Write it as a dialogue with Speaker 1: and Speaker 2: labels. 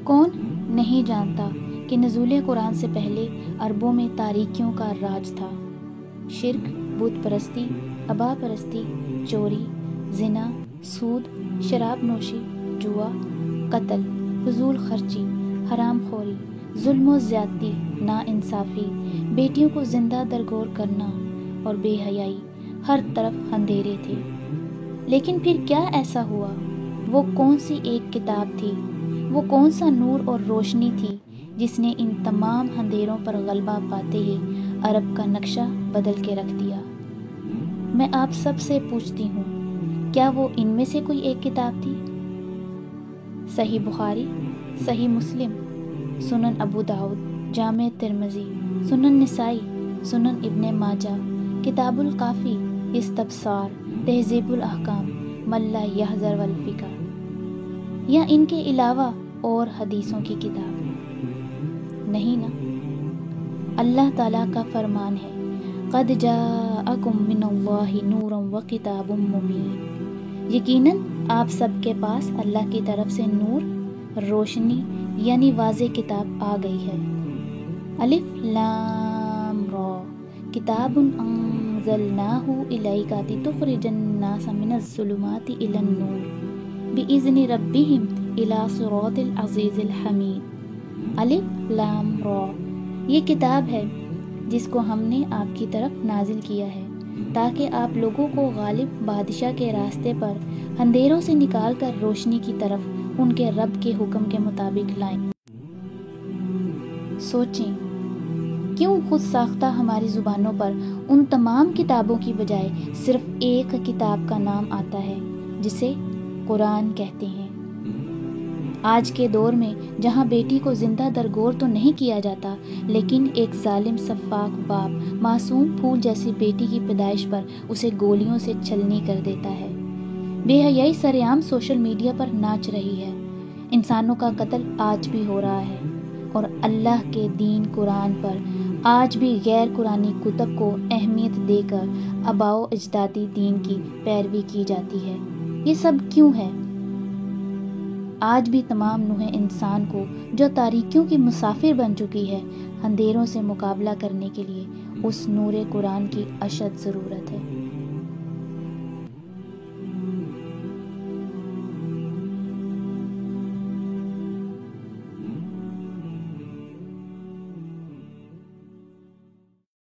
Speaker 1: کون نہیں جانتا کہ نزول قرآن سے پہلے عربوں میں تاریکیوں کا راج تھا۔ شرک، بت پرستی، ابا پرستی، چوری، زنا، سود، شراب نوشی، جوا، قتل، فضول خرچی، حرام خوری، ظلم و زیادتی، ناانصافی، بیٹیوں کو زندہ درگور کرنا اور بے حیائی، ہر طرف اندھیرے تھے۔ لیکن پھر کیا ایسا ہوا؟ وہ کون سی ایک کتاب تھی؟ وہ کون سا نور اور روشنی تھی جس نے ان تمام اندھیروں پر غلبہ پاتے ہی عرب کا نقشہ بدل کے رکھ دیا؟ میں آپ سب سے پوچھتی ہوں، کیا وہ ان میں سے کوئی ایک کتاب تھی؟ صحیح بخاری، صحیح مسلم، سنن ابو داؤد، جامع ترمذی، سنن نسائی، سنن ابن ماجہ، کتاب الکافی، استبصار، تہذیب الاحکام، ملا یحذر والفقہ، یا ان کے علاوہ اور حدیثوں کی کتاب؟ نہیں نا۔ اللہ تعالیٰ کا فرمان ہے، قد جاءکم من اللہ نور وکتاب مبین، یقیناً آپ سب کے پاس اللہ کی طرف سے نور، روشنی یعنی واضح کتاب آ گئی ہے۔ الف لام را، کتاب انزلناہ الیک لتخرج الناس من الظلمات الی النور بإذن ربہم الی صراط العزیز الحمید۔ الف لام را، یہ کتاب ہے جس کو ہم نے آپ کی طرف نازل کیا ہے تاکہ آپ لوگوں کو غالب بادشاہ کے راستے پر اندھیروں سے نکال کر روشنی کی طرف ان کے رب کے حکم کے مطابق لائیں۔ سوچیں، کیوں خود ساختہ ہماری زبانوں پر ان تمام کتابوں کی بجائے صرف ایک کتاب کا نام آتا ہے جسے قرآن کہتے ہیں؟ آج کے دور میں جہاں بیٹی کو زندہ درگور تو نہیں کیا جاتا، لیکن ایک ظالم سفاک باپ معصوم پھول جیسی بیٹی کی پیدائش پر اسے گولیوں سے چھلنی کر دیتا ہے۔ بے حیائی سر عام سوشل میڈیا پر ناچ رہی ہے۔ انسانوں کا قتل آج بھی ہو رہا ہے، اور اللہ کے دین قرآن پر آج بھی غیر قرآنی کتب کو اہمیت دے کر آباء و اجدادی دین کی پیروی کی جاتی ہے۔ یہ سب کیوں ہے؟ آج بھی تمام نوع انسان کو جو تاریکیوں کی مسافر بن چکی ہے، اندھیروں سے مقابلہ کرنے کے لیے اس نور قرآن کی اشد ضرورت ہے۔